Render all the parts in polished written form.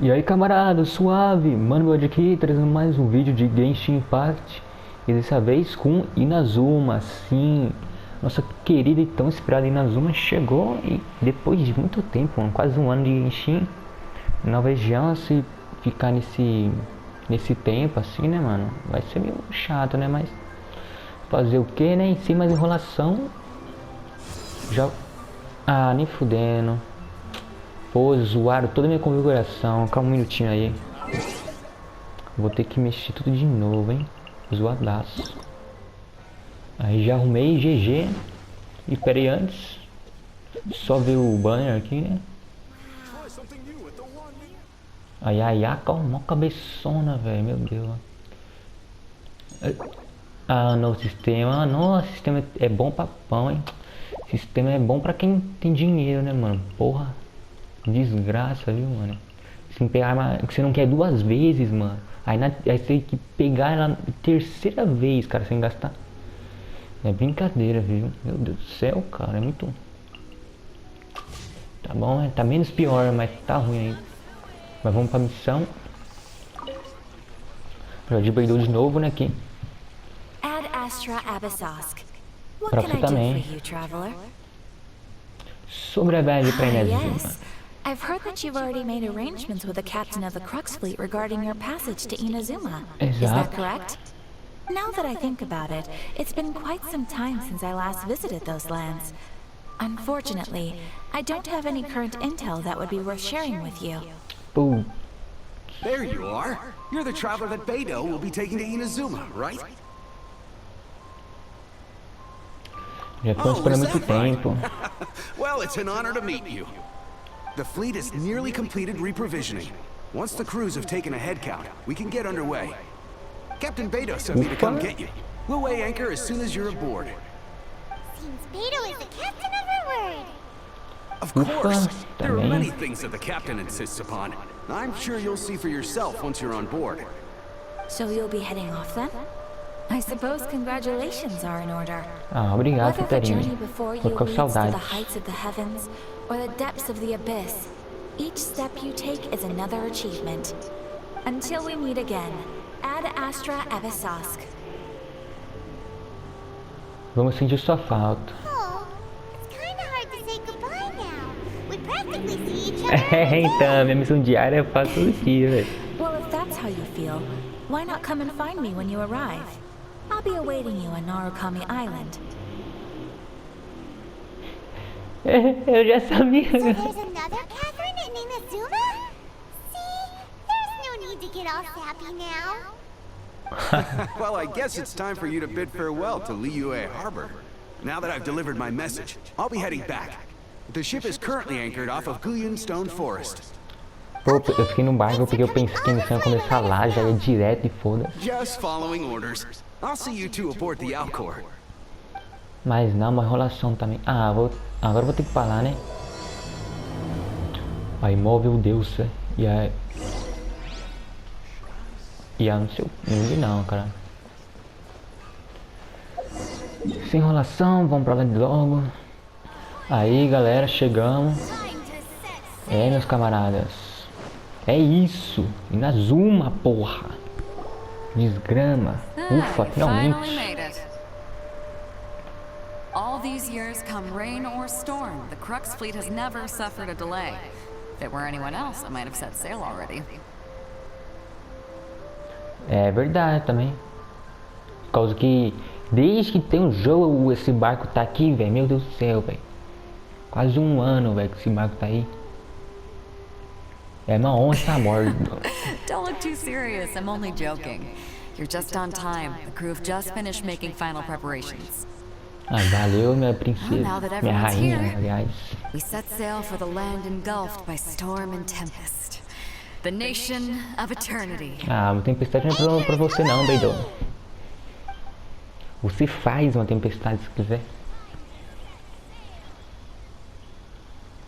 E aí, camarada, suave, ManoBigodi aqui, trazendo mais um vídeo de Genshin Parte. E dessa vez com Inazuma, sim. Nossa querida e tão esperada Inazuma chegou e depois de muito tempo, mano, quase um ano de Genshin, nova região, se ficar nesse tempo assim, né, mano, vai ser meio chato, né, mas fazer o que, né, sem mais enrolação, já... Ah, nem fudendo. Pô, zoaram toda a minha configuração. Calma um minutinho aí. Vou ter que mexer tudo de novo, hein. Zoadaço. Aí já arrumei GG. E peraí antes. Só ver o banner aqui, né. Ai, ai, ai, calma, mó cabeçona, velho. Meu Deus. Ah, novo sistema. Ah, nossa, o sistema é bom pra pão, hein. Sistema é bom pra quem tem dinheiro, né, mano. Porra. Desgraça, viu, mano. Se pegar uma que você não quer duas vezes, mano. Aí você tem que pegar ela terceira vez, cara, sem gastar. É brincadeira, viu? Meu Deus do céu, cara, é muito. Tá bom, tá menos pior, mas tá ruim aí. Mas vamos pra missão. Já desbloqueou de novo, né, aqui. Ad Astra Abyssosk. What Pra can você I do também. for you, traveler? Sobre a viagem pra Inazuma. Yes. I've heard that you've already made arrangements with the captain of the Crux fleet regarding your passage to Inazuma. Is that Exato. correct? Now that I think about it, it's been quite some time since I last visited those lands. Unfortunately, I don't have any current intel that would be worth sharing with you. Pô, There you are. You're the traveler that Beidou will be taking to Inazuma, right? já tô esperando muito tempo. Well, it's an honor to meet you. The fleet is nearly completed reprovisioning. Once the crews have taken a head count, we can get underway. Captain Beidou sent me to come get you. We'll weigh anchor as soon as you're aboard. Seems Beidou is the captain of her word. Of course. There are também. many things that the captain insists upon. I'm sure you'll see for yourself once you're on board. So you'll be heading off then? I suppose congratulations are in order. Ah, obrigado, Whether the Eterna. journey before you Vou ficar com leads to saudades. the heights of the heavens or the depths of the abyss, each step you take is another achievement. Until we meet again, Ad Astra Abyssosk. Vamos sentir sua falta. Oh, it's kinda hard to say goodbye now. We practically see each other every É, então, day. minha missão diária eu faço todo dia, velho. Well, if that's how you feel, why not come and find me when you arrive? I'll be awaiting you on Narukami Island. Eu já sabia. So there's another Catherine in Inazuma? See? There's no need to get all sappy now. Well, I guess it's time for you to bid farewell to Liyue Harbor. Now that I've delivered my message, I'll be heading back. The ship is currently anchored off of Guyun Stone Forest. Pô, eu fiquei no barco porque eu pensei que a missão ia começar lá, já ia direto e foda. Just following orders. I'll see you two aboard the Alcor. Mas não, uma enrolação também. Ah, agora eu vou ter que falar, né? A Imóvel, Deusa e a... E a não sei onde não, cara. Sem enrolação, vamos pra lá de logo. Aí, galera, chegamos. É, meus camaradas. É isso. Inazuma, porra. Desgrama. Ufa, Finally finalmente. made it. All these years, come rain or storm, the Crux fleet has never suffered a delay. If it were anyone else, I might have set sail already. É verdade também. Por causa que desde que tem um jogo esse barco tá aqui, velho. Meu Deus do céu, velho. Quase um ano, velho, que esse barco tá aí. É uma honra estar a bordo. Don't look too serious, I'm only joking. You're just on time. The crew have just finished making final preparations. Ah, valeu, minha Well, princesa. now that Minha everyone's rainha, here, aliás. we set sail for the land engulfed by storm and tempest. The nation of eternity. Ah, uma tempestade não é pra você não, Beidou. Você faz uma tempestade se quiser.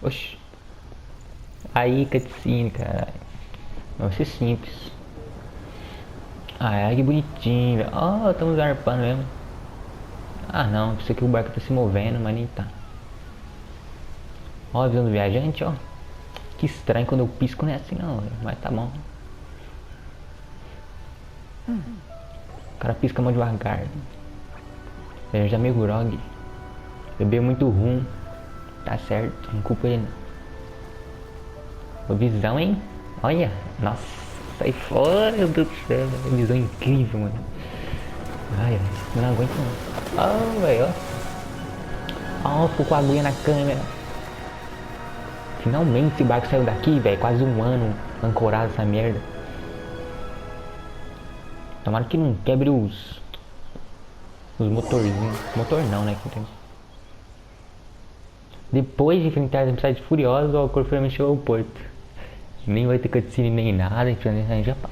Oxi. Aí, cutscene, caralho. Vai ser simples. Ah, que bonitinho, velho. Ó, estamos arpando mesmo. Ah, não. Pensei que o barco tá se movendo, mas nem tá. Ó, a visão do viajante, ó. Que estranho quando eu pisco, não é assim não, velho. Mas tá bom. O cara pisca mó devagar. Eu já meio grog. Beber muito rum. Tá certo, não culpa ele não. Visão, hein? Olha, nossa, sai fora, meu Deus do céu. Visão incrível, mano. Ai, não aguento não. Oh, velho, ó. Ó, ficou com a agulha na câmera. Finalmente esse barco saiu daqui, velho. Quase um ano ancorado essa merda. Tomara que não quebre os motorzinhos. Motor não, né? Depois de enfrentar as tempestades furiosas, o Alcor finalmente chegou ao porto. Nem vai ter cutscene nem nada. A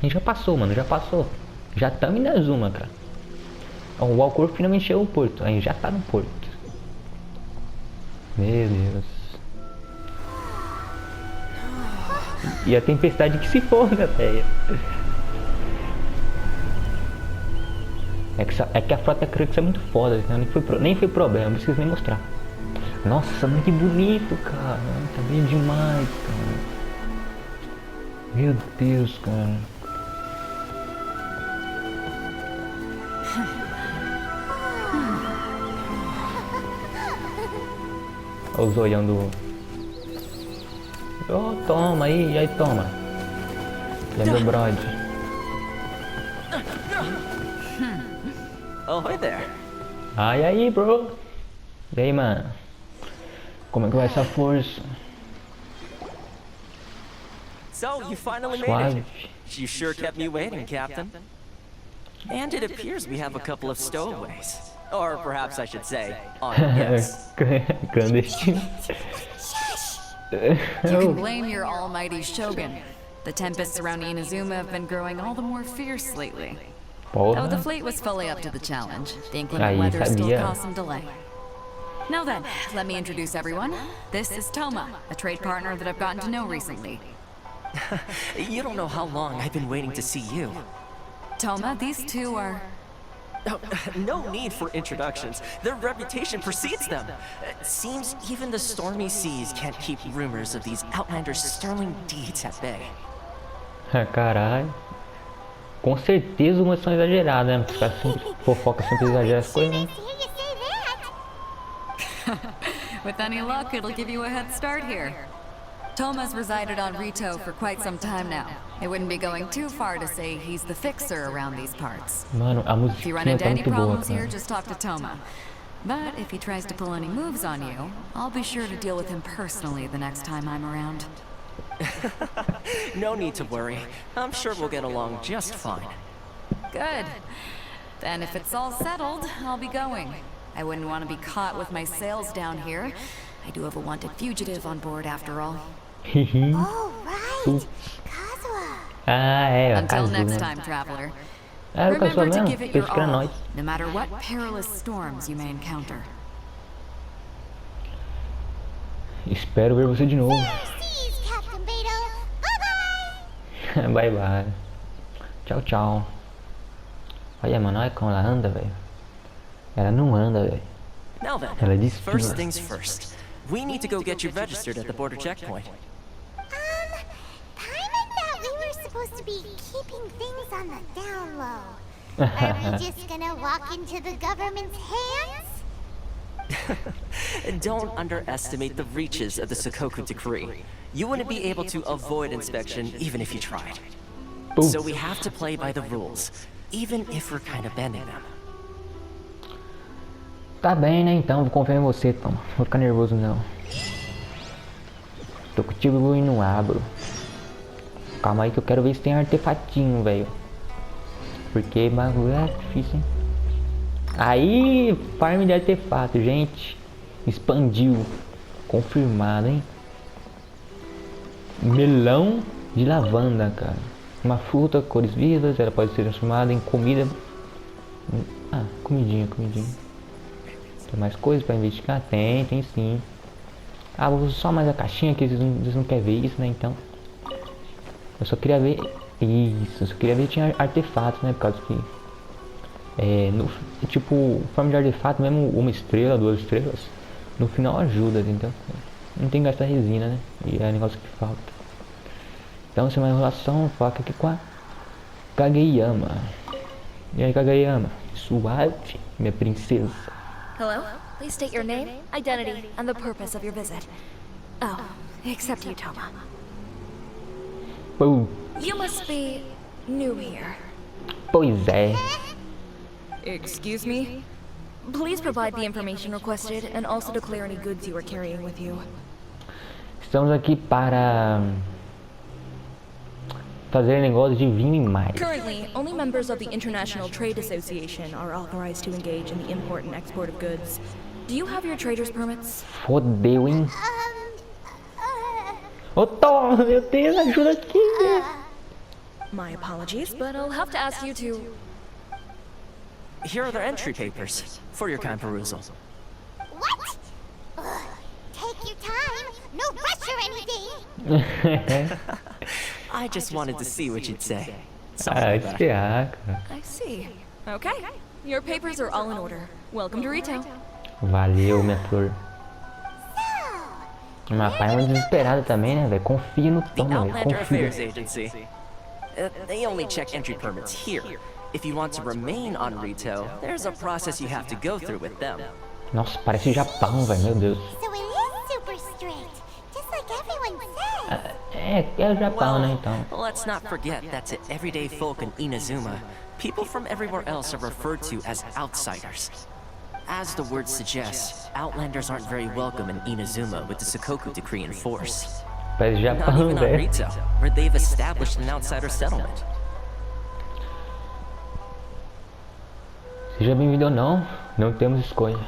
gente já passou, mano. Já passou. Já estamos em Inazuma, cara. O Alcor finalmente chegou ao porto. A gente já tá no porto. Meu Deus. E a tempestade que se foda, velho. É que a frota Crux é muito foda, né? Nem foi problema, não preciso nem mostrar. Nossa, mas que bonito, cara. Tá bem demais, cara. Meu Deus, cara. Olha o zoião do... Oh, toma aí toma. Ele é meu brother. Oh, hi there. Ai, aí, bro. E aí, mano? Como é que vai essa força? So, you finally made Suave. it. You sure kept me waiting, Captain. And it appears we have a couple of stowaways. Or perhaps I should say, on guests. Clandestino. You can blame your almighty Shogun. The tempests around Inazuma have been growing all the more fierce lately. Though the fleet was fully up to the challenge, the inclement weather still caused some delay. Now then, let me introduce everyone. This is Toma, a trade partner that I've gotten to know recently. You don't know how long I've been waiting to see you. Toma, these two are... Oh, no need for introductions. Their reputation precedes them. It seems even the stormy seas can't keep rumors of these outlanders' sterling deeds at bay. Caralho. Com certeza umas são exageradas, né? Os caras fofoca sempre exageram as coisas, né? With any luck, it'll give you a head start here. Toma's resided on Rito for quite some time now. It wouldn't be going too far to say he's the fixer around these parts. Mano, a If you run musiquinha into tá any muito boa, problems here, cara. just talk to Toma. But if he tries to pull any moves on you, I'll be sure to deal with him personally the next time I'm around. No need to worry. I'm sure we'll get along just fine. Good. Then if it's all settled, I'll be going. I wouldn't want to be caught with my sails down here. I do have a wanted fugitive on board after all. Oh, right. Kazuha. Ah, é, a Until Kazuha. next time, traveler. Ah, era o Kazuha Remember to mesmo? give it your Pensei que era all, nós. no matter what perilous storms you may encounter. Espero ver você de novo. Seas, Captain Beto. Bye-bye. Bye bye. Tchau, tchau. Olha, mano, olha como ela anda, velho. Ela não anda, velho. Now then, Ela diz first things first. We need to go get you registered at the border checkpoint. Paimon thought we were supposed to be keeping things on the down low. Are we just gonna walk into the government's hands? Don't underestimate the reaches of the Sakoku decree. You wouldn't be able to avoid inspection even if you tried. Boom. So we have to play by the rules, even if we're kind of bending them. Tá bem, né? Então, vou confiar em você, Tom. Não vou ficar nervoso, não. Tô contigo e não abro. Calma aí que eu quero ver se tem artefatinho, velho. Porque bagulho é difícil, hein? Aí, farm de artefato, gente. Expandiu. Confirmado, hein? Melão de lavanda, cara. Uma fruta, cores vivas. Ela pode ser transformada em comida. Ah, comidinha. Tem mais coisas pra investigar? Tem sim. Ah, vou usar só mais a caixinha que eles não querem ver isso, né? Então, eu só queria ver isso. Eu só queria ver se tinha artefatos, né? Por causa que tipo, forma de artefato, mesmo uma estrela, 2 estrelas, no final ajuda, então não tem que gastar resina, né? E é negócio que falta. Então, sem mais enrolação, foca aqui com a Kageyama. E aí, Kageyama? Suave, minha princesa. Hello? Please state your name, identity, and the purpose of your visit. Oh, except you, Toma. Pô, You must be new here. pois é. Excuse me? Please provide the information requested and also declare any goods you are carrying with you. Estamos aqui para fazer negócio de vinho e mais. Currently, only members of the International Trade Association are authorized to engage in the import and export of goods. Do you have your trader's permits? Fodeu, hein? Ô, Tom, meu Deus, ajuda aqui. My apologies, but I'll have to ask you to... Here are their entry papers for your kind perusal. What? Take your time. No rush or anything. I just wanted to see what you'd say. Ah, esperar, cara. I see. Okay. Your papers are all in order. Welcome to retail. Valeu, minha flor. Mas pai é uma desesperada também, né, velho? Confia no The Tom, velho. Outlander Confia. Affairs Agency. They only check entry permits here. If you want to remain on retail, there's a process you have to go through with them. Nossa, parece Japão, velho. Meu Deus. So it is super strict, just like everyone says. É o Japão, né, então. Let's not forget that to everyday folk in Inazuma, people from everywhere else are referred to as outsiders. As the word suggests, Outlanders aren't very welcome in Inazuma with the Sakoku Decree in force. Parece Not Japão, even on velho. retail, where they've established an outsider settlement. Seja bem-vindo ou não, não temos escolha.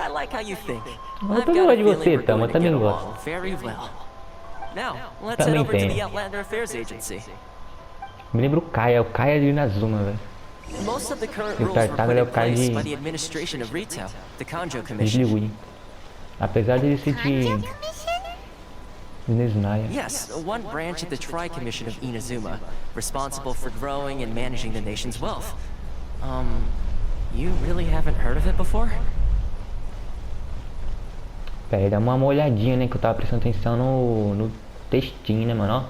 I like how you think. Eu I've também got a gosto de feeling você, we're Tom, going eu to também get gosto. along very well. Now, let's head Também over to tenho. the Outlander Affairs Agency. Me lembra o Kaia de Inazuma, velho. Most of the current O rules were Tartaga put é in o cara place de by the administration of retail, the Kanjo de Commission. Liui. Apesar de ele ser de Commission? Inazunaya. Yes, one branch of the Tri-Commission of Inazuma, responsible for growing and managing the nation's wealth. You really haven't heard of it before? Pera aí, dá uma olhadinha, né, que eu tava prestando atenção no textinho, né, mano, ó.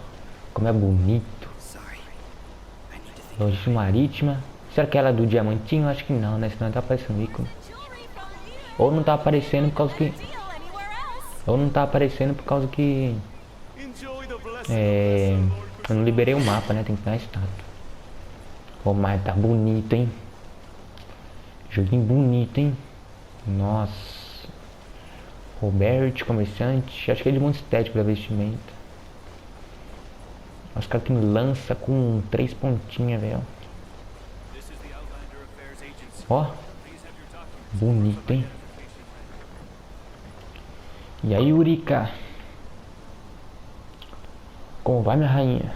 Como é bonito. Logística marítima. Será que ela é do diamantinho? Acho que não, né, senão tá aparecendo ícone. Ou não tá aparecendo por causa que... Ou não tá aparecendo por causa que... Eu não liberei o mapa, né, tem que dar a estátua. Pô, mas tá bonito, hein. Joguinho bonito, hein. Nossa. Robert, comerciante. Acho que é de monte estético da vestimenta. Os caras tem lança com 3 pontinhas, velho. Ó. Bonito, hein. E aí, Urika? Como vai, minha rainha?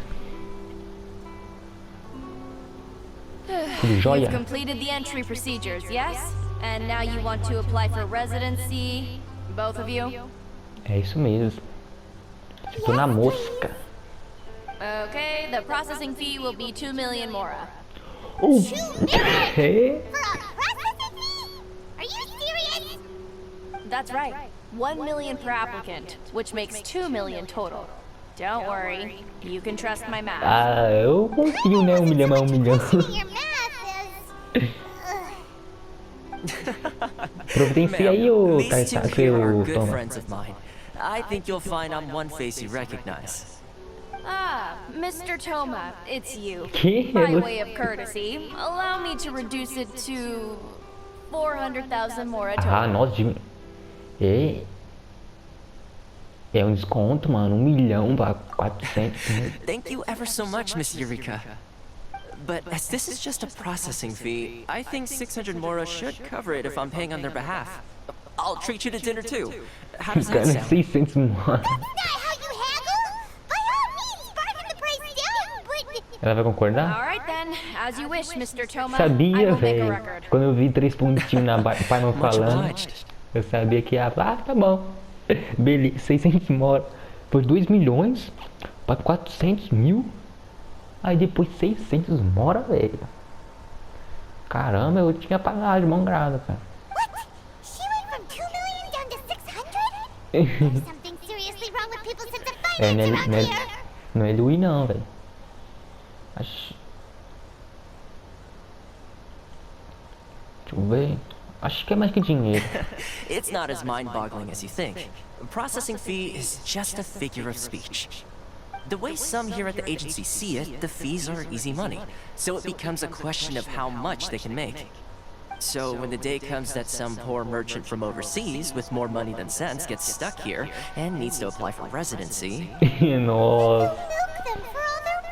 Tudo jóia? You've completed the entry procedures, yes? And now you want to apply for residency, both of you? É isso mesmo. Tô na mosca. Okay, the processing fee will be 2 million mora. É. For a processing fee? Are you serious? That's right. 1 million per applicant, which makes 2 million total. Don't worry, you can trust my math. Ah, eu confio, né? 1 milhão é 1 milhão. Your math is... Providencia aí, ô These two Tartaga, here are ô good Toma. friends of mine. I think you'll find I'm one face you recognize. Ah, Mr. Toma, it's you. Que? By way of courtesy, allow me to reduce it to 400,000 mora total. Ah, nossa, é um desconto, mano. 1 milhão pra 400. Thank you ever so much, Miss Eureka. But as this is just a processing fee, I think 600 mora should cover it if I'm paying on their behalf. I'll treat you to dinner too. How does that Cara, sound? 600 mano. Not how you haggle! By all means, bargain the price down, but... Ela vai concordar? Alright then, as you wish, Mr. Toma. I Sabia, will make a velho. record. Quando eu vi 3 pontinhos na Paimon Much falando, obliged. eu sabia que ia. Ah, tá bom. Beleza, 600 mora. Foi 2 milhões pra 400 mil. Aí depois 600 mora, velho. Caramba, eu tinha pagado de mão grada, cara. What? She went from 2 million down to 600? There's something seriously wrong with people's sense of finance around here. Não é Lui não, velho. Acho... Deixa eu ver. Acho que é mais que dinheiro. It's not as mind-boggling as you think. Processing fee is just a figure of speech. The way some here at the agency see it, the fees are easy money, so it becomes a question of how much they can make. So when the day comes that some poor merchant from overseas with more money than sense gets stuck here and needs to apply for residency... Nossa. Milk them for all they're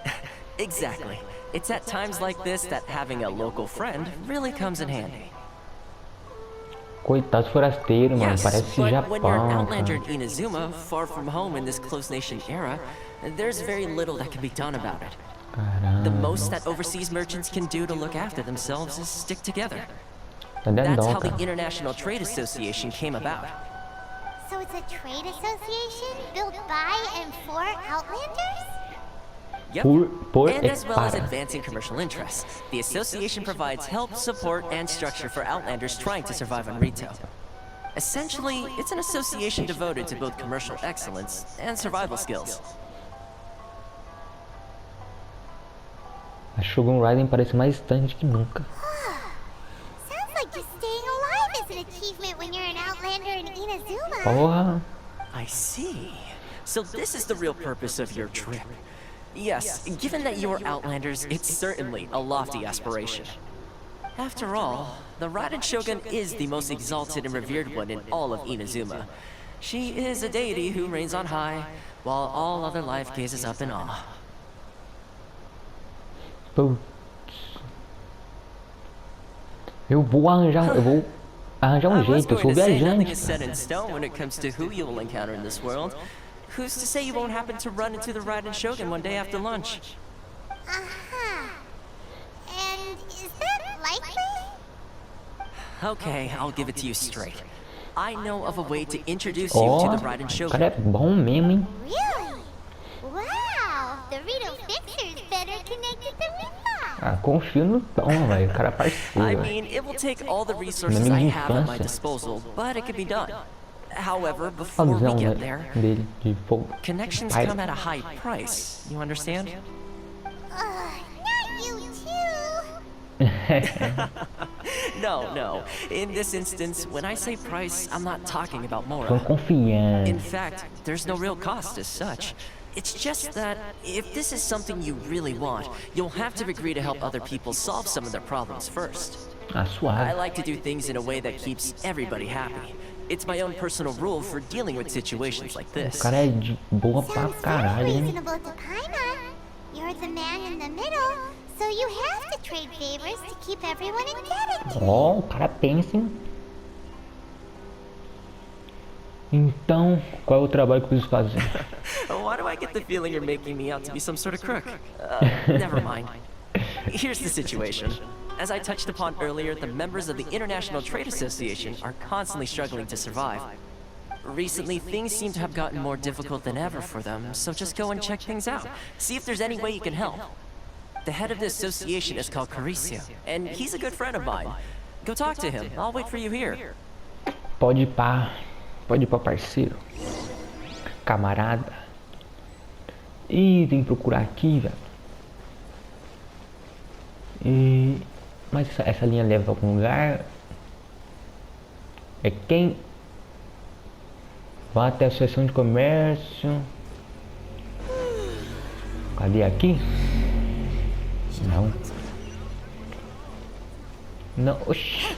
worth. Exactly. It's at times like this that having a local friend really comes in handy. Coitado forasteiro, mano. Yes, Parece but when you're an Japão, outlander cara. in Inazuma, far from home in this closed nation era, there's very little that can be done about it. Caramba. The most that overseas merchants can do to look after themselves is stick together. Tá dando That's dó, how the cara. International Trade Association came about. So it's a trade association built by and for Outlanders? Yep. Por And as well as para. advancing commercial interests, the association provides help, support, and structure for Outlanders trying to survive on retail. Essentially, it's an association devoted to both commercial excellence and survival skills. A Shogun Raiden parece mais distante que nunca. Sounds like just staying alive is an achievement when you're an Outlander in Inazuma. Porra. I see. So this is the real purpose of your trip. Yes, given that you're Outlanders, it's certainly a lofty aspiration. After all, the Raiden Shogun is the most exalted and revered one in all of Inazuma. She is a deity who reigns on high, while all other life gazes up in awe. Putz. Eu vou arranjar um jeito, eu sou Nothing viajante. is set in stone when it comes to who you will encounter in this world. Who's to say you won't happen to run into the Raiden Shogun one day after lunch? Uh-huh. And is that likely? Okay, I'll give it to you straight. I know of a way to introduce you to Ó, the Raiden o Shogun. cara é bom mesmo, hein? Really? Wow, the Rito Fixer's better connected than we thought. Ah, confio no Tom, velho. O cara é I parceiro, velho. mean, it will take all the resources I have at my disposal, but it can be done. However, A before we visão get there, dele de fogo. connections Pai. come at a high price. You understand? Not you too. No. In this instance, when I say price, I'm not talking about Sou moral. In confiante. fact, there's no real cost as such. It's just that if this is something you really want, you'll have to agree to help other people solve some of their problems first. Ah, I suave. like to do things in a way that keeps everybody happy. It's my own personal rule for dealing with situations like O this. cara é de boa pra Sounds very caralho, hein? reasonable to Paimon. You're the man in the middle, so you have to trade favors to keep everyone indebted to you. Ó, o cara pensa, hein? Então, qual é o trabalho que eu preciso fazer? Why do I get the feeling you're making me out to be some sort of crook? Never mind. Here's the situation. As I touched upon earlier, the members of the International Trade Association are constantly struggling to survive. Recently, things seem to have gotten more difficult than ever for them, so just go and check things out. See if there's any way you can help. The head of the association is called Caricio, and he's a good friend of mine. Go talk to him. I'll wait for you here. Pode ir pra parceiro. Camarada. Ih, tem que procurar aqui, velho. Mas essa linha leva a algum lugar? É quem? Vá até a seção de comércio. Cadê aqui? Não. Não, oxi.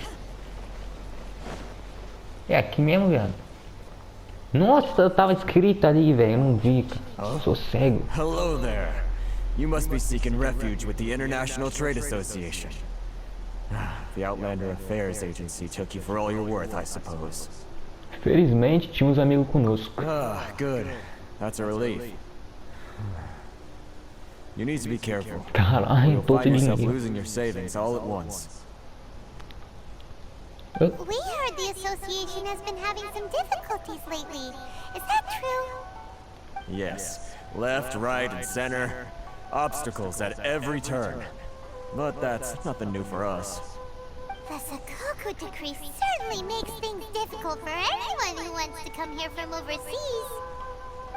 É aqui mesmo, viado. Nossa, tava escrito ali, velho. Eu não vi, cara. Eu sou cego. Hello there. You must be seeking refuge with the International Trade Association. The Outlander Affairs Agency took you for all you're worth, I suppose. Felizmente, tinha uns amigos conosco. Ah, good. That's a relief. You need to be careful. Caralho, You'll tô find sem yourself dinheiro. losing your savings all at once. We heard the association has been having some difficulties lately. Is that true? Yes. Left, right, and center. Obstacles at every turn. But that's nothing new for us. The Sakoku decree certainly makes things difficult for anyone who wants to come here from overseas.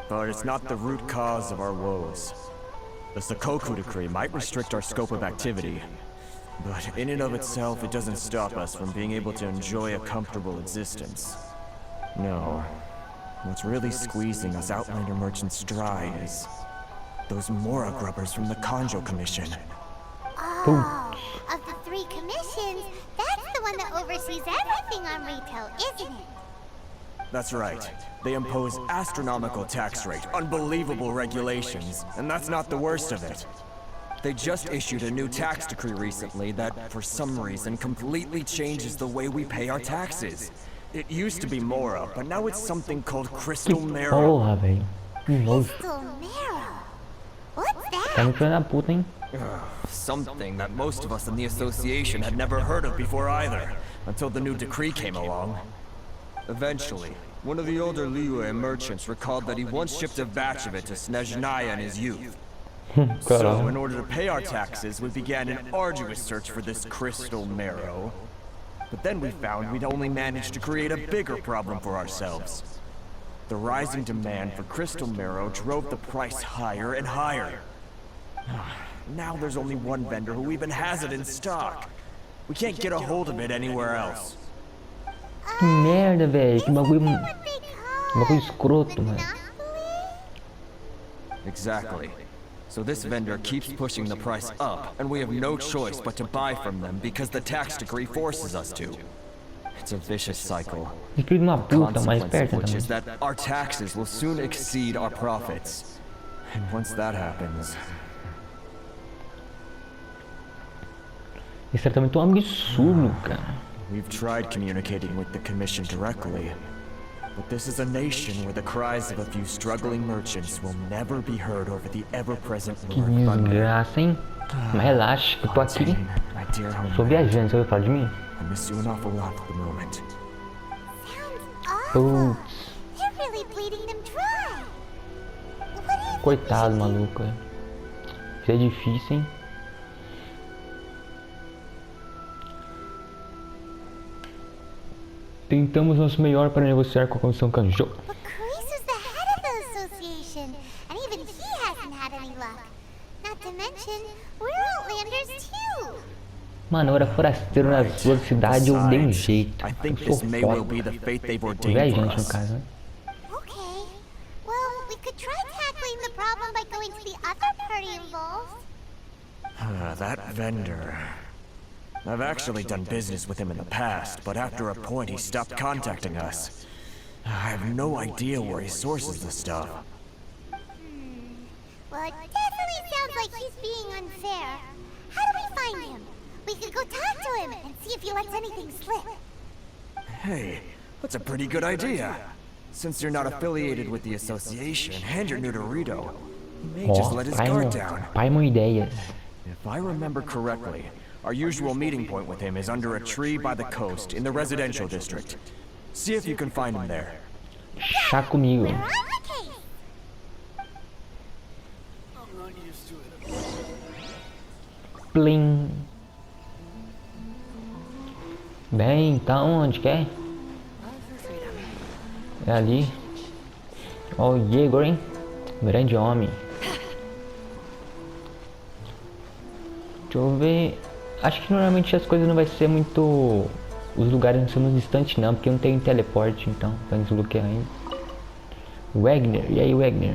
but it's not the root cause of our woes. The Sakoku decree might restrict our scope of activity, but in and of itself, it doesn't stop us from being able to enjoy a comfortable existence. No. What's really squeezing us Outlander merchants dry is those Mora grubbers from the Kanjo Commission. Oh, of the 3 commissions, that's the one that oversees everything on retail, isn't it? That's right. They impose astronomical tax rate, unbelievable regulations, and that's not the worst of it. They just issued a new tax decree recently that, for some reason, completely changes the way we pay our taxes. It used to be Mora, but now it's something called Crystal Marrow. Porra, velho. Crystal Marrow? What's that? Tá me filho da puta, hein? Something that most of us in the association had never heard of before either, until the new decree came along. Eventually, one of the older Liyue merchants recalled that he once shipped a batch of it to Snezhnaya in his youth. So, in order to pay our taxes, we began an arduous search for this crystal marrow. But then we found we'd only managed to create a bigger problem for ourselves. The rising demand for crystal marrow drove the price higher and higher. Now there's only one vendor who even has it in stock. We can't get a hold of it anywhere else. Que merda, velho. Que bagulho escroto, mano. Exactly. So this vendor keeps pushing the price up, and we have no choice but to buy from them because the tax decree forces us to. It's a vicious cycle. The consequence of which is that our taxes will soon exceed our profits. And once that happens... Isso é também tão absurdo, cara. We've tried communicating with the commission directly, but this is a nation where the cries of a few struggling merchants will never be heard over the ever-present Que desgraça, hein? Mas relaxa, que eu tô aqui. Sou viajante, você vai falar de mim? I miss you an awful lot at the moment. Putz. They're really bleeding them dry. Coitado, maluco. Isso é difícil, hein? Tentamos nosso melhor para negociar com a Comissão Kanjo. But Chris is the head of the association, and even he hasn't had any luck. Not to mention, we're Outlanders too. Mano, eu era forasteiro nas suas cidades, eu dei um jeito. Eu sou foda. Viajante, no caso, né? Okay. Well, we could try tackling the problem by going to the other party involved. That vendor... I've actually done business with him in the past, but after a point he stopped contacting us. I have no idea where he sources the stuff. Well, it definitely sounds like he's being unfair. How do we find him? We could go talk to him and see if he lets anything slip. Hey, that's a pretty good idea. Since you're not affiliated with the association and you're new to Rito, you may just let his guard down. Ideias. If I remember correctly, our usual meeting point with him is under a tree by the coast in the residential district. See if you can find him there. Chá comigo. Plim. Bem, tá onde que é? É ali. Ó o Igor, hein? Grande homem. Deixa eu ver. Acho que normalmente as coisas não vai ser muito... Os lugares não são muito distantes não, porque não tem teleporte, então pra desbloquear ainda. Wagner, e aí Wagner?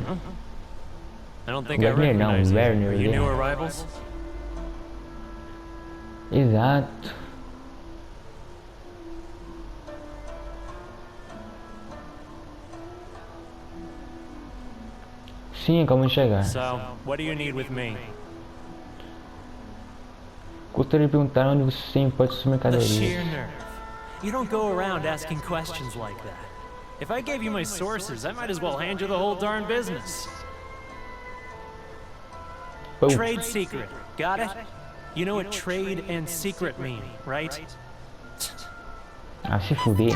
Wagner não, Werner. Exato. Sim, como chegar. So, what do you need with me? Gostaria de perguntar onde você importa suas mercadorias. Sheer nerve. You don't go around asking questions like that. If I gave you my sources, I might as well hand you the whole darn business. Boom. Trade secret. Got it? You know what trade and secret mean, right? Ah, se fuder.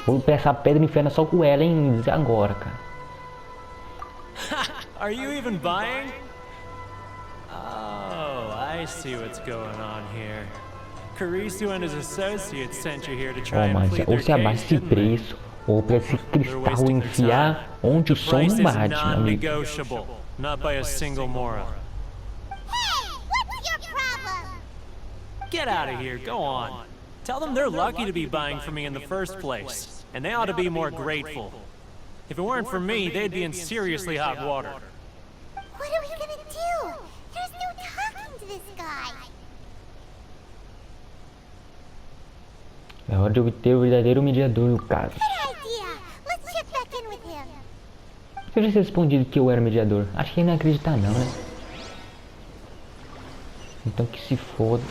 Vou pegar pedra e inferno só com ela, hein? Agora, cara. Are you even buying? Oh, I see what's going on here. Kurisu and his associates sent you here to try and plead their case, ou se abaixa de preço, Ou pra esse cristal enfiar onde o som não bate, meu amigo. Not by a single mora. Hey, what's your problem? Get out of here, go on. Tell them they're lucky to be buying from me in the first place, and they ought to be more grateful. If it weren't for me, they'd be in seriously hot water. What are we gonna do? There's no talking to this guy. É hora de obter o verdadeiro mediador no caso. Good idea. Let's check back in with him. Se eu tivesse respondido que eu era mediador, acho que ele não ia acreditar não, né? Então que se foda.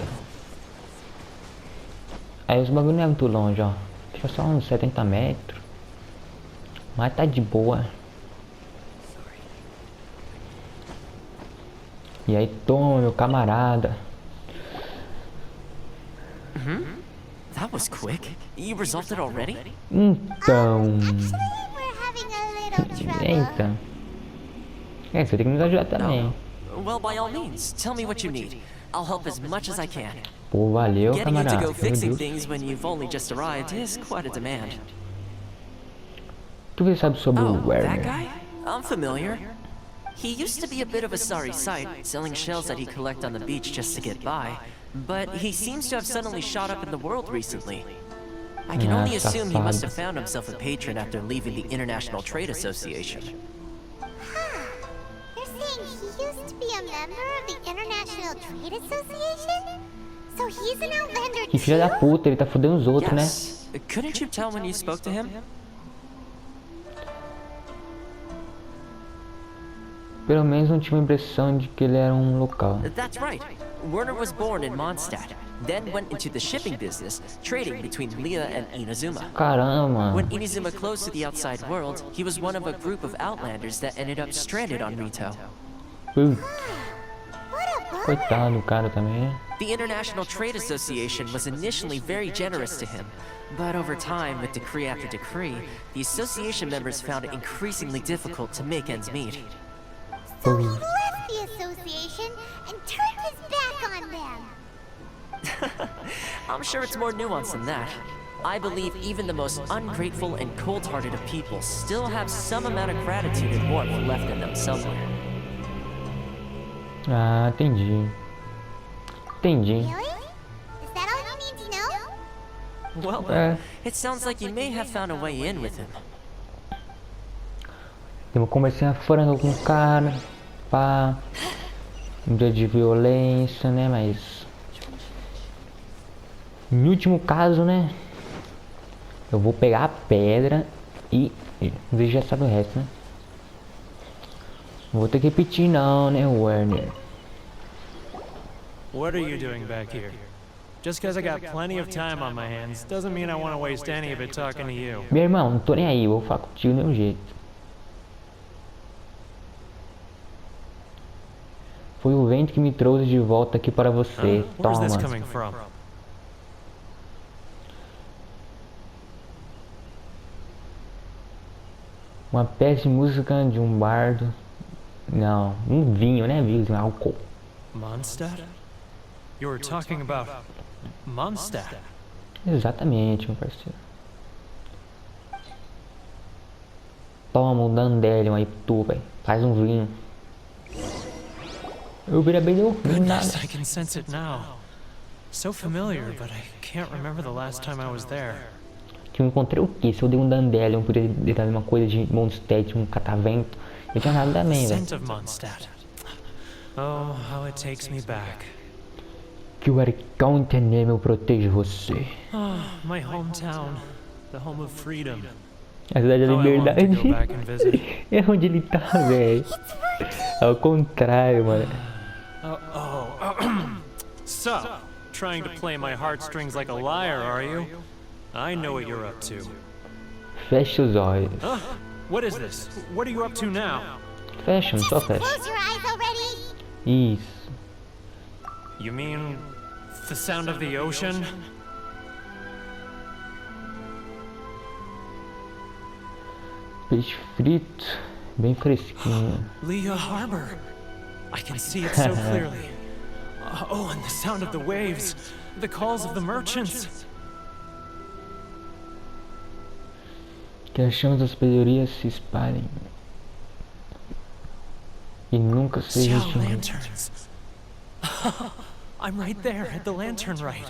Aí os bagulho não é muito longe, ó. Deixa só uns 70 metros. Mas tá de boa. E aí toma, meu camarada. That was quick. You resolved it already? Então... We're having a little trouble. Eita. É, você tem que nos ajudar também. Well, by all means, tell me what you need. I'll help as much as I can. Pô, valeu, Getting you to camarada. go fixing Meu Deus. things when you've only just arrived is quite a demand. O que você sabe sobre o Oh, that Werner? guy? I'm familiar. He used to be a bit of a sorry sight, selling shells that he'd collect on the beach just to get by. But he seems to have suddenly shot up in the world recently. I can only assume he must have found himself a patron after leaving the International Trade Association. You're saying he used to be a member of the International Trade Association? So he's an outlander Que filha da too? puta, ele tá fudendo os outros, né? Yes. Couldn't you tell when you spoke to him? Pelo menos não tive a impressão de que ele era um local. That's right. Werner was born in Mondstadt, then went into the shipping business, trading between Leah and Inazuma. Caramba, When Inazuma closed to the outside world, he was one of a group of outlanders that ended up stranded on Rito. Putz, What a bummer. coitado do cara também. The International Trade Association was initially very generous to him, but over time, with decree after decree, the association members found it increasingly difficult to make ends meet. So he left the association and turned his back on them. I'm sure it's more nuanced than that. I believe even the most ungrateful and cold-hearted of people still have some amount of gratitude and warmth left in them somewhere. Ah, entendi. Entendi. Really? Is that all you need to know? Well, it sounds like you may have found a way in with him. Tem uma conversinha franca com o cara. Pá. Um dia de violência, né? Mas... em último caso, né? Eu vou pegar a pedra e... você já sabe o resto, né? Não vou ter que repetir não, né, Werner? What are you doing back here? Just because I got plenty of time on my hands doesn't mean I want to waste any of it talking to you. Meu irmão, não tô nem aí. Vou falar contigo do mesmo jeito. Foi o vento que me trouxe de volta aqui para você. Where's this Toma. coming from? Uma peça de música de um bardo. Não, um vinho, né? Vinho, um álcool. Mondstadt? You were talking about Mondstadt. Exatamente, meu parceiro. Toma um Dandelion aí pra tu, velho. Faz um vinho. Eu virei bem do nada. Goodness, I can sense it now. So familiar, but I can't remember the last time I was there. Que eu encontrei o quê? Se eu dei um Dandelion por ele ter dado uma coisa de Mondstadt, um catavento, eu tinha nada também, velho. Scent of Mondstadt. Oh, how it takes me back. Que o Arcão entender, meu proteja você. Ah, my hometown, the home of freedom. A cidade da How I long to go liberdade. back and visit. É onde ele tá, velho. Ao contrário, mano. So, trying to play my heartstrings like a liar, are you? I know what you're up to. Fecha os olhos. Huh? What is this? What are you up to now? Fecha, só fecha. Close your eyes already. Isso. You mean the sound of the ocean? Peixe frito, bem fresquinho. Leah Harbor. I can see it so clearly. Oh, and the sound of the waves. The calls of the merchants. Que as chamas da sabedoria se espalhem e nunca sejam extinguidas. I'm right there at the lantern right.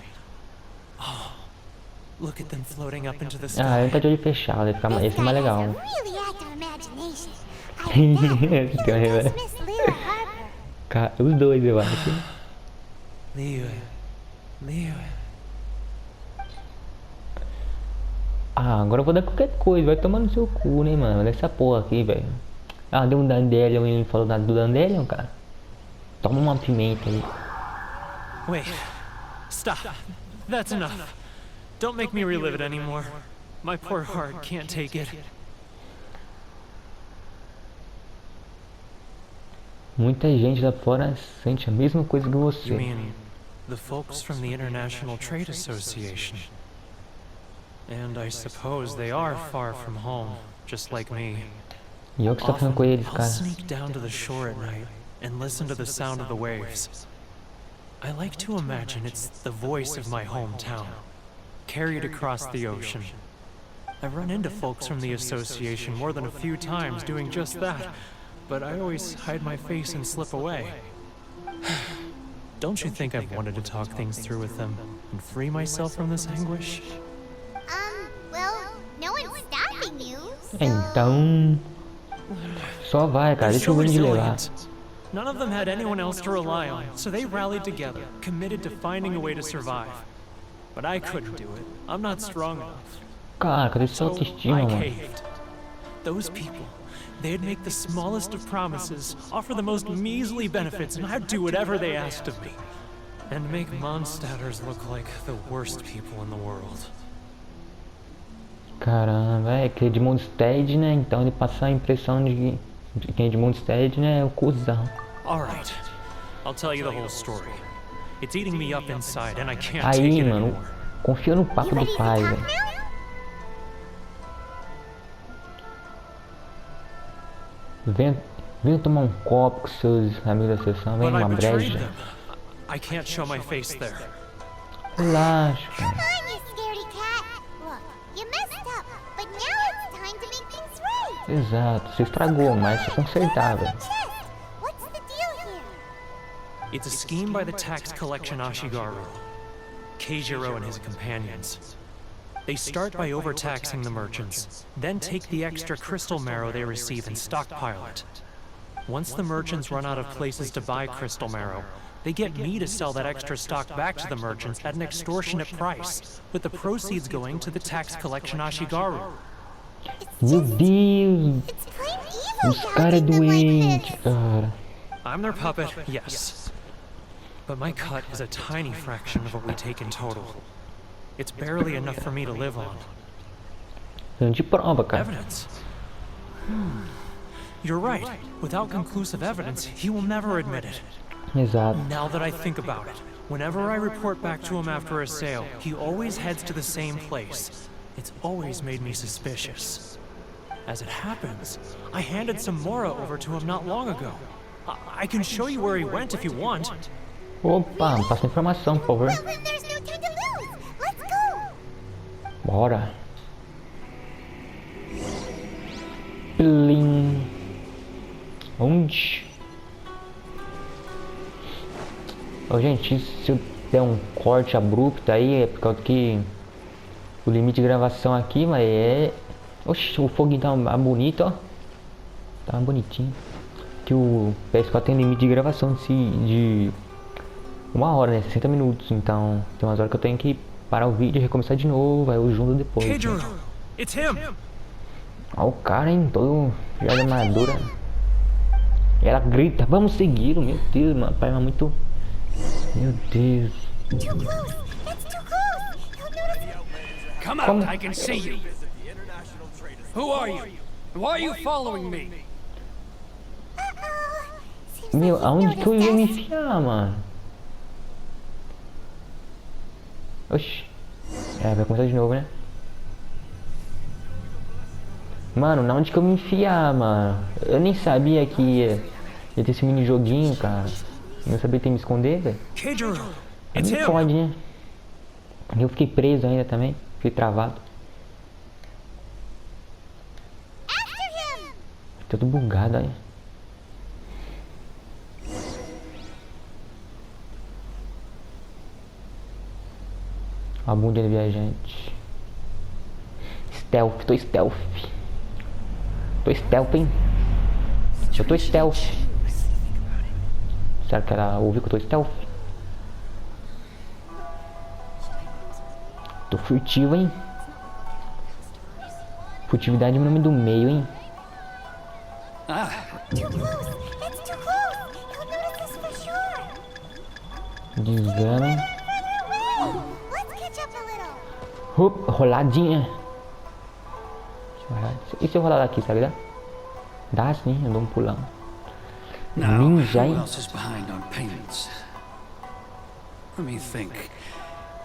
Oh, look at them floating up into the sky. Ah, ele tá de olho fechado, vai ficar mais, esse é mais legal. Really active imagination. I bet he would dismiss Leo Harper. Os dois, eu acho. Leo. Ah, agora eu vou dar qualquer coisa, vai tomar no seu cu, né, mano? Dessa porra aqui, velho. Ah, deu um Dandelion, ele falou nada do Dandelion, cara. Toma uma pimenta aí. Wait, stop. That's enough. Don't make me relive it anymore. My poor heart can't take it. Muita gente lá fora sente a mesma coisa que você. You mean the folks from the International Trade Association? And I suppose they are far from home, just like me. E eu que estou falando com eles, I'll cara. sneak down to the shore at night and listen to the sound of the waves. I like to imagine it's the voice of my hometown, carried across the ocean. I've run into folks from the association more than a few times doing just that, but I always hide my face and slip away. Don't you think I've wanted to talk things through with them and free myself from this anguish? Well, no one's stopping you, so... Então... Só vai, cara. Deixa eu ver de levar. None of them had anyone else to rely on, so they rallied together, committed to finding a way to survive. But I couldn't do it. I'm not strong enough. Cara, cadê sua autoestima, I mano? caved. Those people, they'd make the smallest of promises, offer the most measly benefits, and I'd do whatever they asked of me. And make Mondstadters look like the worst people in the world. Caramba, é que é de Mondstadt, né? Então ele passa a impressão de quem é de Mondstadt, né? É o cuzão. Alright, I'll tell you the whole story. It's eating me up inside and I can't take Aí, it mano, anymore. confia no papo do pai, velho. Vem tomar um copo com seus amigos da sessão, vem But I numa betrayed breja. them. I can't show my face there. Relaxa, Come cara. on, you scaredy cat. Look, you messed up, but now it's time to make things right. Exato, você estragou, mas você consertar, velho. What's the deal here? It's a scheme by the tax collection Ashigaru, Keijiro and his companions. They start by overtaxing the merchants, then take the extra crystal marrow they receive and stockpile it. Once the merchants run out of places to buy crystal marrow, they get me to sell that extra stock back to the merchants at an extortionate price, with the proceeds going to the tax collection Ashigaru. Meu Deus, It's plain evil os caras gouging them like doentes, this. cara. I'm their puppet, yes. But my cut is a tiny fraction of what we take in total. It's barely enough for me to live on. De prova, cara. Evidence? You're right. Without conclusive evidence, he will never admit it. Exato. Now that I think about it, whenever I report back to him after a sale, he always heads to the same place. It's always made me suspicious. As it happens, I handed some Mora over to him not long ago. I can show you where he went if you want. Opa, passa informação, por favor. Well, then there's no time to lose. Let's go. Bora. Plim. Onde? Ô, gente, se eu der um corte abrupto aí, é por causa que o limite de gravação aqui, mas é... Oxi, o foguinho tá bonito, ó. Tá bonitinho. Que o PS4 tem limite de gravação de 1 hora, né? 60 minutos. Então, tem umas horas que eu tenho que parar o vídeo e recomeçar de novo. Aí eu junto depois. Keijiro, it's him. Ó, o cara, hein? Todo já de armadura. Ela grita, vamos segui-lo. Meu Deus, mano. Pai, é muito... Meu Deus. Too close. That's too close. He'll notice. Come out, I can see you. Who are you? Why are you following me? Seems Meu, like he's aonde que eu ia me noticed us. enfiar, mano? Oxi. É, vai começar de novo, né? Mano, na onde que eu me enfiar, mano? Eu nem sabia que ia ter esse mini joguinho, cara. Eu não sabia que tem que me esconder, velho. Keijiro, Aí it's não him. pode, né? Eu fiquei preso ainda também. Fiquei travado. tudo bugado aí. A bunda do viajante. Stealth, tô stealth. Tô stealth, hein? Eu tô stealth. Será que ela ouviu que eu tô stealth? Tô furtivo, hein? Furtividade no nome do meio, hein? Desgrama. Roladinha. E se eu rolar daqui, tá ligado? Dá sim, eu dou um pulão. Ninja, hein? Let me think.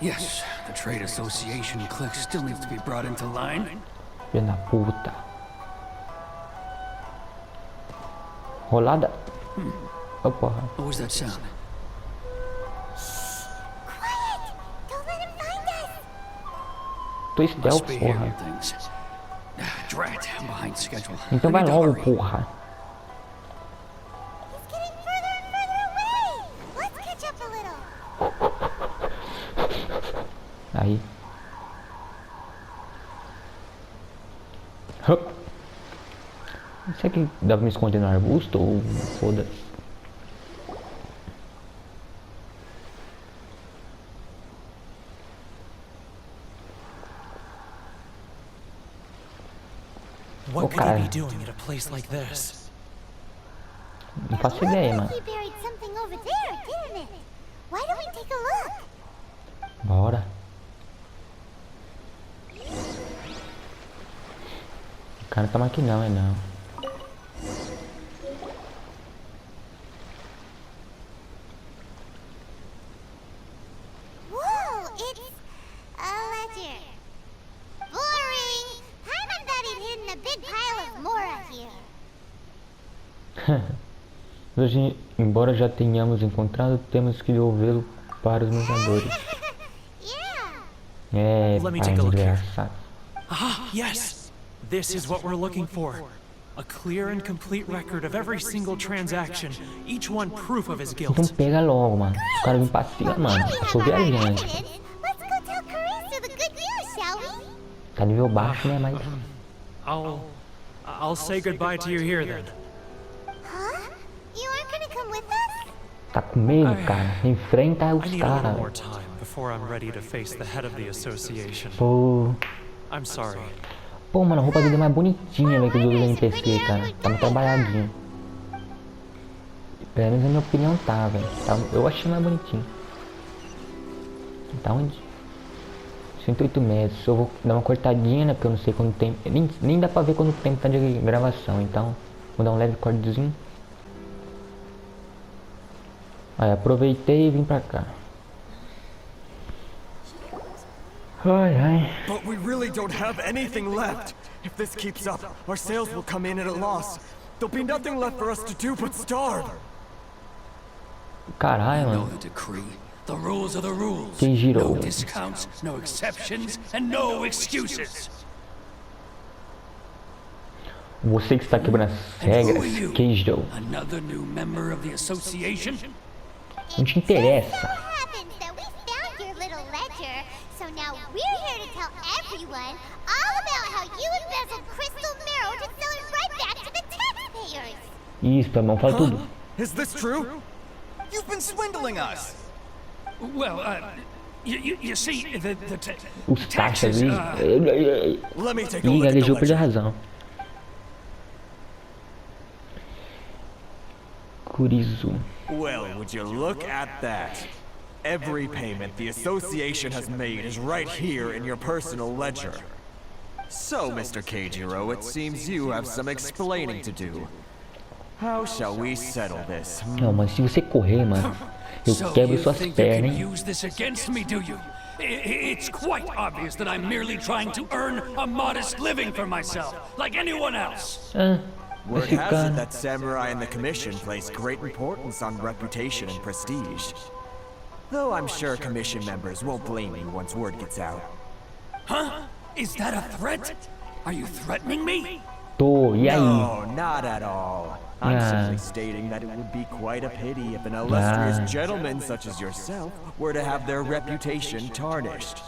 Yes, the Trade Association clique still needs to be brought into line. Filha da puta. Rolada. Oh, porra. What was that sound? Quiet! Don't let him find us! Tô stealth, porra. Drat, I'm behind schedule. Então vai logo, porra. He's getting further and further away! Let's catch up a little! Aí. Hup. Será que dá pra me esconder no arbusto ou foda-se? What could he be doing at a place like this? Não faço ideia, mano. He buried something over there, didn't it? Why don't we take a look? Bora. O cara tá mais aqui não, é não. Whoa, it's a ledger. Boring! Paimon thought he'd hidden a big pile of Mora here. Hoje, embora já tenhamos encontrado, temos que devolvê-lo para os moradores. É, pai engraçado. Ah, yes! This is what we're looking for. A clear and complete record of every single transaction, each one proof of his guilt. Então pega logo, mano. Os caras vêm pra cima, mano. Eu sou viajante. Let's go tell Carissa the good news, shall we? Tá nível baixo, né, mas... I'll say goodbye to you here then. Huh? You aren't gonna come with us? Tá com medo, cara. Enfrenta os caras. Before I'm ready to face the head of the association. Pô. I'm sorry. Pô, mano, a roupa dele é mais bonitinha, velho, que os outros NPC, cara. Tá muito trabalhadinho. Pelo menos a minha opinião tá, velho. Eu achei mais bonitinho. Tá onde? 108 metros. Eu vou dar uma cortadinha, né? Porque eu não sei quanto tempo. Nem dá pra ver quanto tempo tá de gravação. Então, vou dar um leve cortezinho. Aí, aproveitei e vim pra cá. Ai, ai. But we really don't have anything left. If this keeps up, our sales will come in at a loss. There'll be nothing left for us to do but starve. Caralho, mano. Know the decree. The rules are the rules. Quem girou? No discounts, no exceptions, and no excuses. Você que está quebrando as regras, quem girou? Another new member of the association? Não te interessa. So now we're here to tell everyone all about how you embezzled crystal marrow to sell it right back to the taxpayers. Isso, tá bom, fala tudo. Is this true? You've been swindling us. Well, you see, Os taxas ali. Let me take a look Ih, at gaguejou, the perdeu a ledger. razão. Curizo. Well, would you look at that? Every payment the association has made is right here in your personal ledger. So, Mr. Keijiro, it seems you have some explaining to do. How shall we settle this? Não, mas se você correr, mano, eu quebro suas pernas, hein? Use this against me, do you? It's quite obvious that I'm merely trying to earn a modest living for myself, like anyone else. Word has it that samurai and the commission place great importance on reputation and prestige. Though I'm sure commission members won't blame you once word gets out. Huh? Is that a threat? Are you threatening me? Tô, e aí? No, not at all. I'm simply stating that it would be quite a pity if an illustrious gentleman such as yourself were to have their reputation tarnished.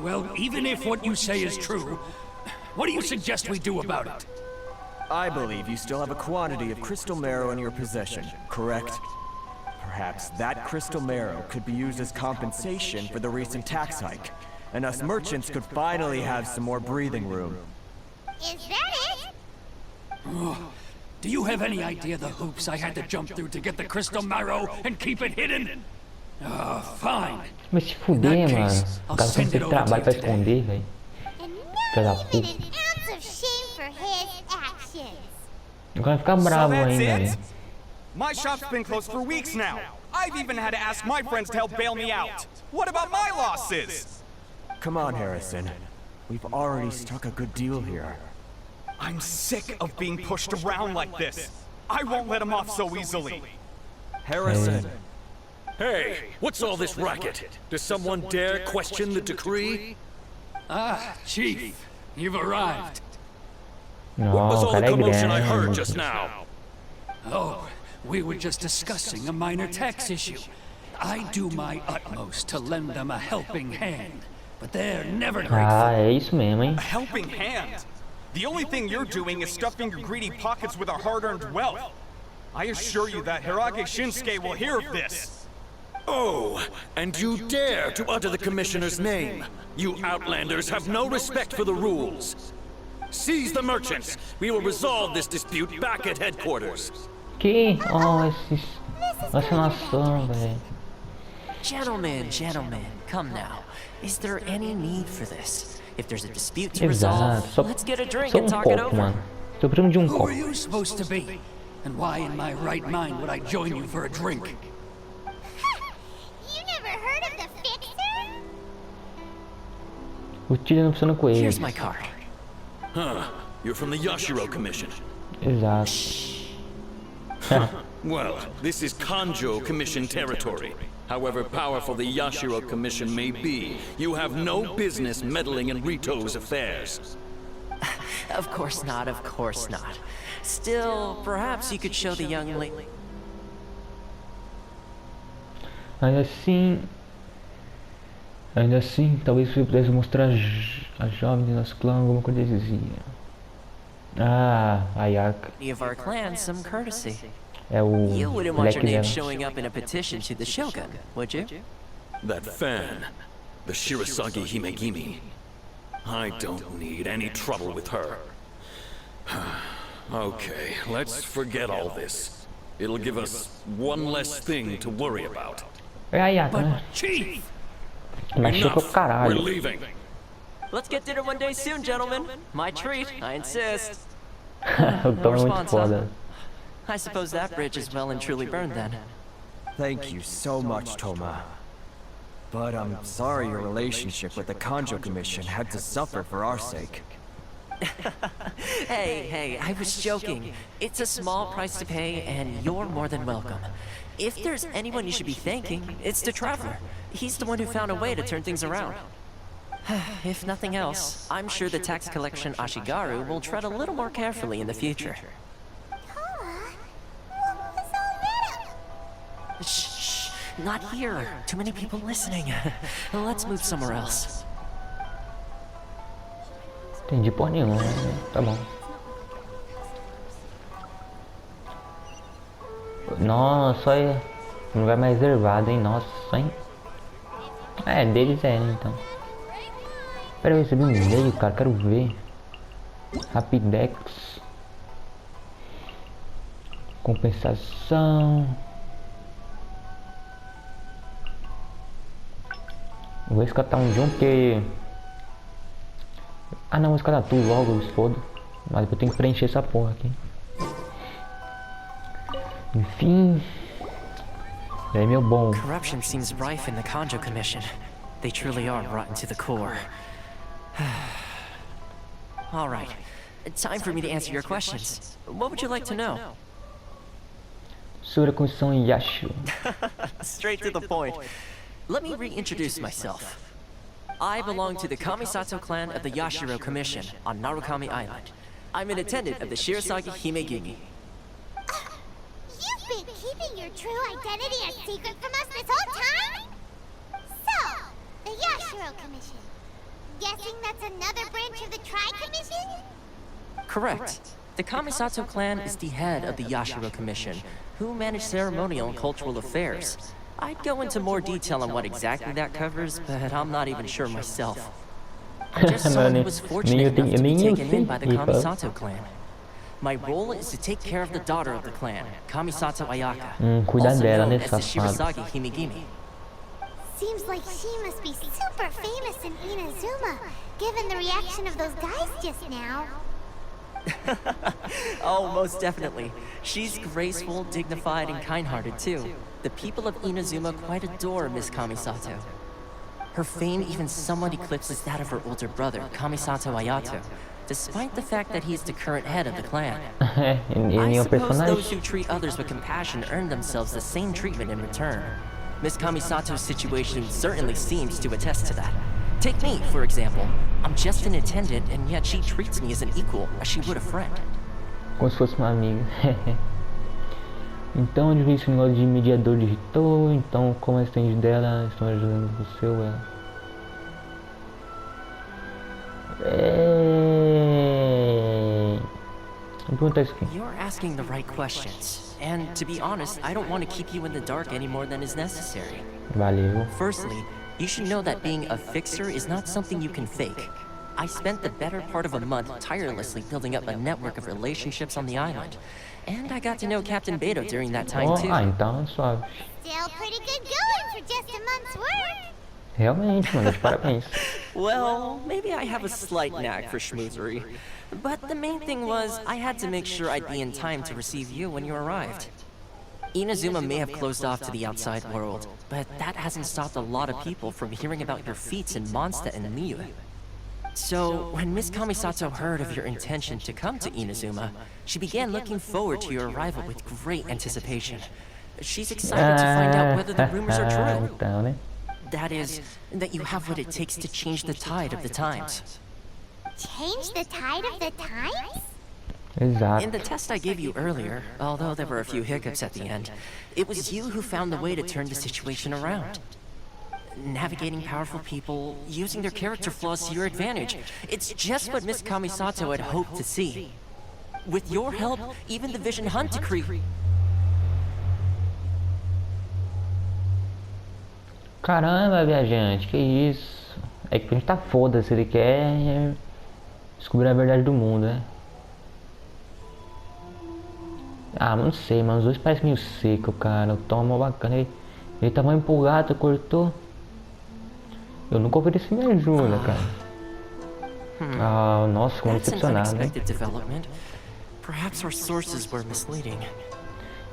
Well, even if what you say is true, what do you suggest we do about it? I believe you still have a quantity of crystal marrow in your possession, correct? Perhaps that crystal marrow could be used as compensation for the recent tax hike, and us merchants could finally have some more breathing room. Is that it? Do you have any idea the hoops I had to jump through to get the crystal marrow and keep it hidden? Fine. Mas se fuder, mano. O cara sempre tem trabalho pra esconder, velho. Filha da puta. O cara fica bravo ainda, velho. My shop's been closed for weeks now. I've even had to ask my friends to help bail me out. What about my losses? Come on, Harrison. We've already struck a good deal here. I'm sick of being pushed around like this. I won't let him off so easily. Harrison. Hey, what's all this racket? Does someone dare question the decree? Chief, you've arrived. What was all the commotion I heard just now? Oh, we were just discussing a minor tax issue. I do my utmost to lend them a helping hand, but they're never grateful. É isso mesmo, hein? A helping hand? The only thing you're doing is stuffing your greedy pockets with our hard-earned wealth. I assure you that Hirage Shinsuke will hear of this. Oh, and you dare to utter the Commissioner's name. You Outlanders have no respect for the rules. Seize the merchants. We will resolve this dispute back at headquarters. Que? Oh, essa nação, velho. Gentlemen, come now. Is there any need for this? If there's a dispute to resolve, let's get a drink and talk it over. Mano. Tô precisando de Who copo. are you supposed to be? And why in my right mind would I join you for a drink? You never heard of the Fixer? O tiro não funciona com ele. Here's my card. Huh. You're from the Yashiro Commission. Exato. Well, this is Kanjo Commission territory. However powerful the Yashiro Commission may be, you have no business meddling in Rito's affairs. Of course not. Still, perhaps you could show the young lady... Ainda assim, talvez você pudesse mostrar a jovem do nosso clã alguma coisa dizia. Ah, a Yaka. ...of our clan some courtesy. É o You wouldn't want your moleque name dela. showing up in a petition to the Shogun, would you? That fan, the Shirasagi Himegimi. I don't need any trouble with her. Okay, let's forget all this. It'll give us one less thing to worry about. É a Yaka, né? Chief! Mas chega pro We're caralho. leaving. Let's get dinner one day soon, gentlemen. My treat, I insist. O Tom é muito foda. I suppose that bridge is well and truly burned then. Thank you so much, Toma. But I'm sorry your relationship with the Kanjo Commission had to suffer for our sake. Hey, I was joking. It's a small price to pay, and you're more than welcome. If there's anyone you should be thanking, it's the Traveler. He's the one who found a way to turn things around. If nothing else, I'm sure the tax collection Ashigaru will tread a little more carefully in the future. Shh, not here. Too many people listening. Let's move somewhere else. Entendi porra nenhuma, né? Tá bom. Nossa, olha. Um lugar mais reservado, hein? Nossa, hein? É, deles é, né? Então. Pera, eu recebi um e-mail, cara. Quero ver. Rapidex. Compensação. Vou escatar um jogo porque... Ah não, vou escatar tudo logo, eu foda. Mas eu tenho que preencher essa porra aqui. Enfim... É meu bom. Corruption seems rife in the Kanjo Commission. They truly are rotten to the core. All right. Time for me to answer your questions. What would you like to know? Sobre a Comissão Yashiro. Straight to the point. Let me reintroduce myself. I belong to the Kamisato clan of the Yashiro Commission on Narukami Island. I'm an attendant of the Shirasagi Himegimi. You've been keeping your true identity a secret from us this whole time? So, the Yashiro Commission. Guessing that's another branch of the Tri-Commission? Correct. The Kamisato clan is the head of the Yashiro Commission, who manage ceremonial and cultural affairs. I'd go into more detail on what exactly that covers, but I'm not even sure myself. I'm just someone who was fortunate enough to be taken in by the Kamisato clan. My role is to take care of the daughter of the clan, Kamisato Ayaka, also known as the Shirasagi Himegimi. Seems like she must be super famous in Inazuma, given the reaction of those guys just now. Oh, most definitely. She's graceful, dignified, and kind-hearted too. The people of Inazuma quite adore Miss Kamisato. Her fame even somewhat eclipses that of her older brother, Kamisato Ayato, despite the fact that he's the current head of the clan. I suppose those who treat others with compassion earn themselves the same treatment in return. Miss Kamisato's situation certainly seems to attest to that. Take me, for example. I'm just an attendant, and yet she treats me as an equal, as she would a friend. Como se fosse uma amiga. Então, onde veio esse negócio de mediador digitou, então como a assistente dela estão ajudando você ou ela? You're asking the right questions, and to be honest, I don't want to keep you in the dark any more than is necessary. Valeu. Firstly, you should know that being a fixer is not something you can fake. I spent the better part of a month tirelessly building up a network of relationships on the island. And I got to know Captain Beto during that time too. Então suave. Still pretty good going for just a month's work. Realmente, mano, parabéns. Well, maybe I have a slight knack for schmoozery. But the main thing was, I had to make sure I'd be in time to receive you when you arrived. Inazuma may have closed off to the outside world, but that hasn't stopped a lot of people from hearing about your feats in Mondstadt and Liyue. So, when Miss Kamisato heard of your intention to come to Inazuma, she began looking forward to your arrival with great anticipation. She's excited to find out whether the rumors are true. That is, that you have what it takes to change the tide of the times. Change the tide of the times? Exato. In the test I gave you earlier, although there were a few hiccups at the end, it was you who found the way to turn the situation around. Navigating powerful people, using their character flaws to your advantage. It's just what Miss Kamisato had hoped to see. With your help, even the Vision Hunt decree... Caramba, viajante, que isso? É que a gente tá foda-se, ele quer descobrir a verdade do mundo, né? Ah, não sei, mas os dois parecem meio seco, cara. O Tom é mó bacana, ele tava empolgado, cortou. Eu nunca ofereci minha ajuda, cara. Ah, nossa, como decepcionado, né?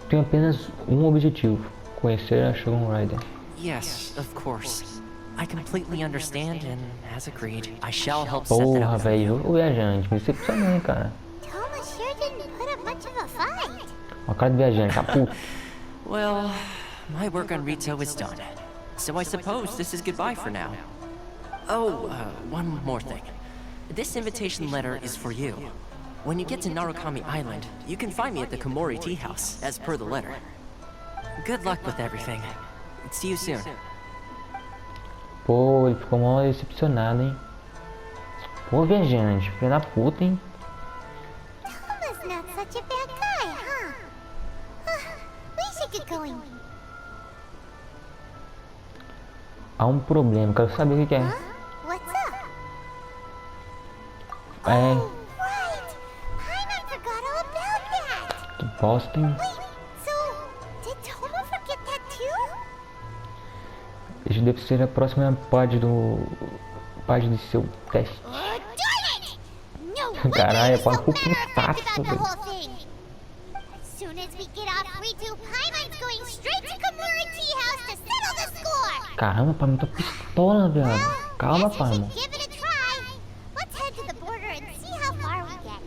Tenho apenas um objetivo: conhecer a Shogun Rider. Yes, of course. I completely understand, and as agreed, I shall help set that up. Porra, velho, o viajante, me decepcionei, cara. Thomas sure didn't put up much of a fight. Ó, cara do viajante, tá puto. Well, my work on Rito is done. So I suppose this is goodbye for now. Oh, one more thing. This invitation letter is for you. When you get to Narukami Island, you can find me at the Komori Tea House, as per the letter. Good luck with everything. See you soon. Pô, ele ficou mal decepcionado, hein? Pô, viajante, filho da puta, hein? Thomas not such a bad guy, huh? We should get going. Há um problema, quero saber o que é. What's up? É. Oh, right. I forgot all about that. Que bosta, hein? Wait, so did Toma forget that too? Isso deve ser a próxima parte do seu teste. Caralho, é para o putaço, velho. As soon as we get off Ritu, Paimon's going straight to Komori Tea House to settle the score. Caramba, Paimon tá pistola, velho. Calma, Paimon. Give it a try. Let's head to the border and see how far we get.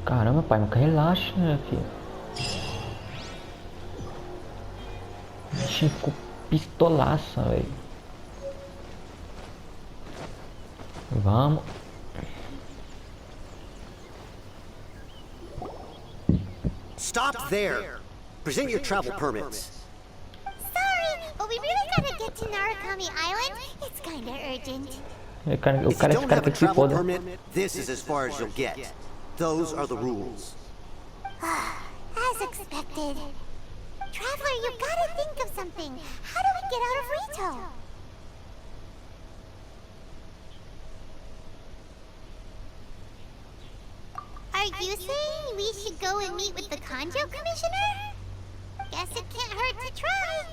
Caramba, Paimon, relaxa, né, filho. Ficou pistolaça, velho. Stop there. Present your travel permits. Sorry, but we really gotta get to Narukami Island. It's kinda urgent. If you don't have a travel permit, this is as far as you'll get. Those are the rules. As expected. Traveler, you gotta think of something. How do we get out of Rito? Are you saying we should go and meet with the Kanjo Commissioner? Guess it can't hurt to try.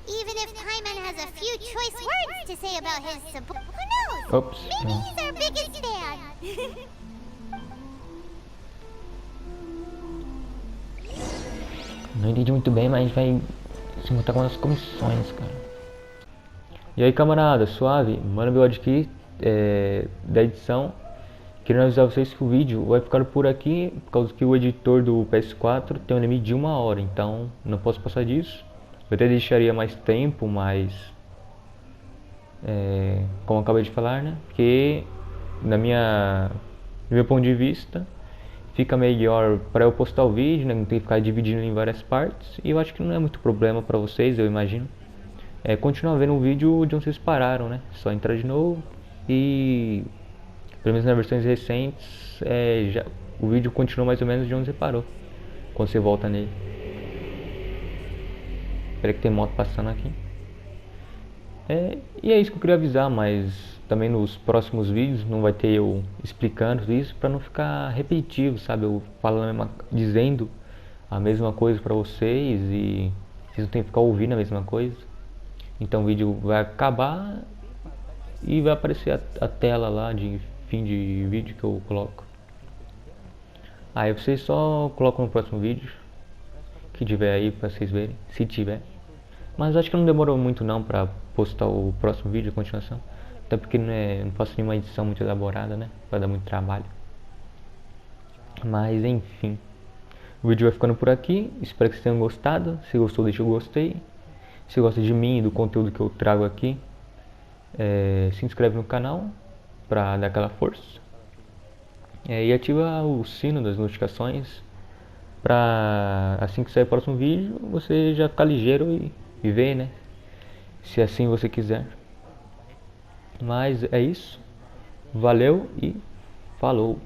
Even if Paimon has a few choice words to say about his support, who knows? Oops. Maybe he's our biggest fan. Não entendi muito bem, mas vai se montar com as comissões, cara. E aí, camarada, suave? ManoBigodi aqui, da edição. Queria avisar vocês que o vídeo vai ficar por aqui, por causa que o editor do PS4 tem um limite de 1 hora, então não posso passar disso. Eu até deixaria mais tempo, mas como eu acabei de falar, né? Porque do meu ponto de vista, fica melhor para eu postar o vídeo, né? Não tem que ficar dividindo em várias partes. E eu acho que não é muito problema para vocês, eu imagino. Continuar vendo o vídeo de onde vocês pararam, né? Só entrar de novo e, pelo menos nas versões recentes, o vídeo continua mais ou menos de onde você parou, quando você volta nele. Espera que tem moto passando aqui. E é isso que eu queria avisar, mas também nos próximos vídeos não vai ter eu explicando isso, para não ficar repetitivo, sabe? Eu falando, dizendo a mesma coisa para vocês e vocês não tem que ficar ouvindo a mesma coisa. Então o vídeo vai acabar e vai aparecer a tela lá de fim de vídeo que eu coloco. Aí vocês só colocam no próximo vídeo que tiver aí pra vocês verem, se tiver. Mas acho que não demorou muito não pra postar o próximo vídeo, a continuação. Até porque não faço nenhuma edição muito elaborada, né? Vai dar muito trabalho. Mas enfim, o vídeo vai ficando por aqui. Espero que vocês tenham gostado. Se gostou, deixa o gostei. Se gosta de mim e do conteúdo que eu trago aqui, se inscreve no canal pra dar aquela força. E ativa o sino das notificações pra assim que sair o próximo vídeo você já ficar ligeiro e ver, né? Se assim você quiser. Mas é isso. Valeu e falou.